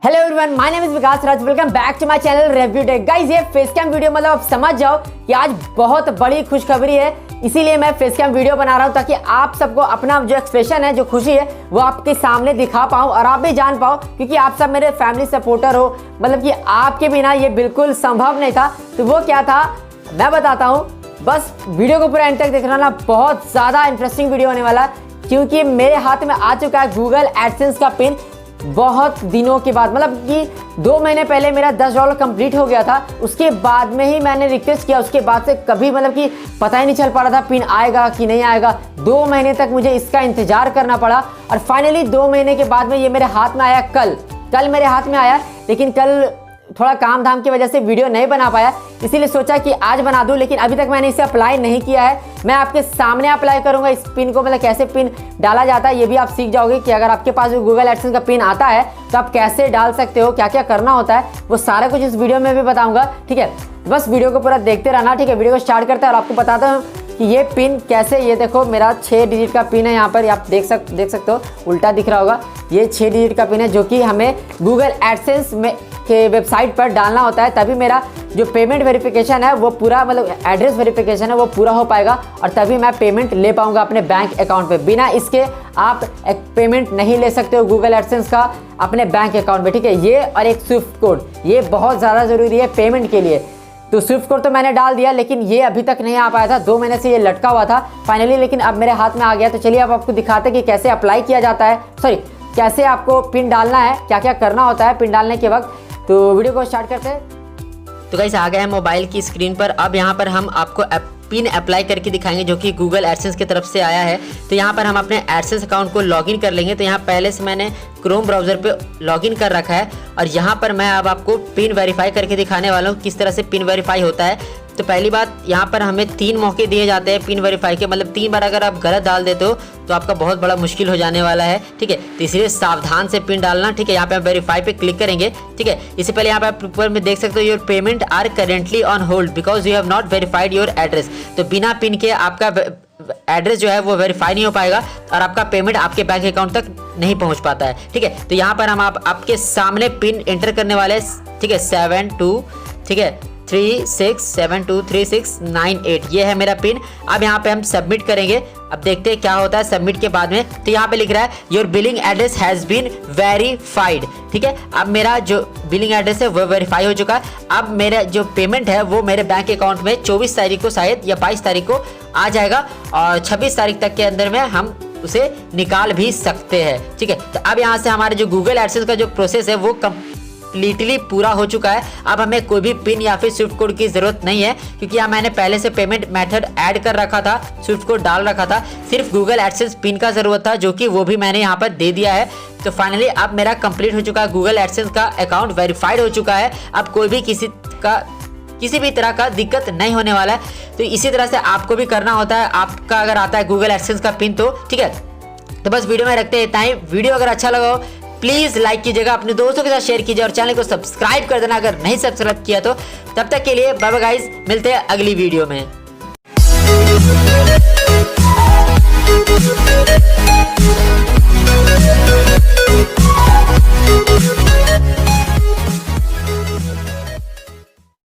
Hello everyone, my name is Vikas Raj. Welcome back to my channel review tech. Guys, ये face cam video मतलब आप समझ जाओ कि आज बहुत बड़ी खुशखबरी है, इसीलिए मैं फेस कैम वीडियो बना रहा हूँ ताकि आप सबको अपना जो एक्सप्रेशन है, जो खुशी है, वो आपके सामने दिखा पाऊँ और आप भी जान पाओ, क्योंकि आप सब मेरे फैमिली सपोर्टर हो। मतलब कि आपके बिना ये बिल्कुल संभव नहीं था। तो वो क्या था मैं बताता हूँ, बस वीडियो को पूरा एंड तक देखना ना। बहुत ज़्यादा इंटरेस्टिंग वीडियो होने वाला है, क्योंकि मेरे हाथ में आ चुका है गूगल एडसेंस का पिन। बहुत दिनों के बाद, मतलब कि 2 महीने पहले मेरा $10 कंप्लीट हो गया था। उसके बाद में ही मैंने रिक्वेस्ट किया, उसके बाद से कभी मतलब कि पता ही नहीं चल पा रहा था पिन आएगा कि नहीं आएगा। 2 महीने तक मुझे इसका इंतजार करना पड़ा और फाइनली 2 महीने के बाद में ये मेरे हाथ में आया। कल मेरे हाथ में आया, लेकिन कल थोड़ा काम धाम की वजह से वीडियो नहीं बना पाया, इसीलिए सोचा कि आज बना दूं। लेकिन अभी तक मैंने इसे अप्लाई नहीं किया है। मैं आपके सामने अप्लाई करूंगा इस पिन को, मतलब कैसे पिन डाला जाता है ये भी आप सीख जाओगे कि अगर आपके पास गूगल एडसेंस का पिन आता है तो आप कैसे डाल सकते हो, क्या क्या करना होता है, वो सारा कुछ इस वीडियो में भी बताऊंगा। ठीक है, बस वीडियो को पूरा देखते रहना। ठीक है, वीडियो को स्टार्ट करते हैं और आपको बताता हूँ कि ये पिन कैसे। ये देखो मेरा 6 डिजिट का पिन है, यहाँ पर आप देख सकते हो, उल्टा दिख रहा होगा। ये 6 डिजिट का पिन है जो कि हमें गूगल एडसेंस में के वेबसाइट पर डालना होता है, तभी मेरा जो पेमेंट वेरिफिकेशन है वो पूरा, मतलब एड्रेस वेरिफिकेशन है वो पूरा हो पाएगा और तभी मैं पेमेंट ले पाऊंगा अपने बैंक अकाउंट पे। बिना इसके आप एक पेमेंट नहीं ले सकते हो गूगल एडसेंस का अपने बैंक अकाउंट में। ठीक है, ये और एक स्विफ्ट कोड, ये बहुत ज़्यादा ज़रूरी है पेमेंट के लिए। तो स्विफ्ट कोड तो मैंने डाल दिया, लेकिन ये अभी तक नहीं आ पाया था। 2 महीने से ये लटका हुआ था फाइनली, लेकिन अब मेरे हाथ में आ गया। तो चलिए अब आपको दिखाते हैं कि कैसे अप्लाई किया जाता है, कैसे आपको पिन डालना है, क्या क्या करना होता है पिन डालने के वक्त। तो वीडियो को स्टार्ट करते हैं। तो गाइस, आ गए हैं मोबाइल की स्क्रीन पर। अब यहाँ पर हम आपको पिन अप्लाई करके दिखाएंगे जो कि गूगल एडसेंस की तरफ से आया है। तो यहाँ पर हम अपने एडसेंस अकाउंट को लॉगिन कर लेंगे। तो यहाँ पहले से मैंने क्रोम ब्राउज़र पे लॉगिन कर रखा है और यहाँ पर मैं अब आपको पिन वेरीफाई करके दिखाने वाला हूँ किस तरह से पिन वेरीफाई होता है। तो पहली बात, यहाँ पर हमें 3 मौके दिए जाते हैं पिन वेरीफाई के, मतलब 3 बार अगर आप गलत डाल देते हो तो आपका बहुत बड़ा मुश्किल हो जाने वाला है। ठीक है, तो इसलिए सावधान से पिन डालना। ठीक है, यहाँ पे हम वेरीफाई पे क्लिक करेंगे। ठीक है, इससे पहले यहाँ पे आप ऊपर में देख सकते हो your payment are currently on hold because you have not verified your address. तो बिना पिन के आपका एड्रेस जो है वो वेरीफाई नहीं हो पाएगा और आपका पेमेंट आपके बैंक अकाउंट तक नहीं पहुंच पाता है। ठीक है, तो यहाँ पर हम आपके सामने पिन एंटर करने वाले हैं। ठीक है, 72, ठीक है 36723698, ये है मेरा पिन। अब यहाँ पे हम सबमिट करेंगे। अब देखते हैं क्या होता है सबमिट के बाद में। तो यहाँ पे लिख रहा है your billing address has been verified. ठीक है, अब मेरा जो बिलिंग एड्रेस है वो वेरीफाई हो चुका है। अब मेरा जो पेमेंट है वो मेरे बैंक अकाउंट में 24 तारीख को शायद या 22 तारीख को आ जाएगा और 26 तारीख तक के अंदर में हम उसे निकाल भी सकते हैं। ठीक है, तो अब यहाँ से हमारे जो गूगल एडसेंस का जो प्रोसेस है वो कंप्लीटली पूरा हो चुका है। अब हमें कोई भी पिन या फिर स्विफ्ट कोड की जरूरत नहीं है, क्योंकि यहाँ मैंने पहले से पेमेंट मेथड ऐड कर रखा था, स्विफ्ट कोड डाल रखा था। सिर्फ गूगल एडसेंस पिन का जरूरत था, जो कि वो भी मैंने यहाँ पर दे दिया है। तो फाइनली अब मेरा कंप्लीट हो चुका है, गूगल एडसेंस का अकाउंट वेरीफाइड हो चुका है। अब कोई भी किसी भी तरह का दिक्कत नहीं होने वाला है। तो इसी तरह से आपको भी करना होता है, आपका अगर आता है गूगल एडसेंस का पिन तो। ठीक है, तो बस वीडियो में रखते हैं इतना ही। वीडियो अगर अच्छा लगा हो प्लीज़ लाइक कीजिएगा, अपने दोस्तों के साथ शेयर कीजिए और चैनल को सब्सक्राइब कर देना अगर नहीं सब्सक्राइब किया तो। तब तक के लिए बाय बाय गाइस, मिलते हैं अगली वीडियो में।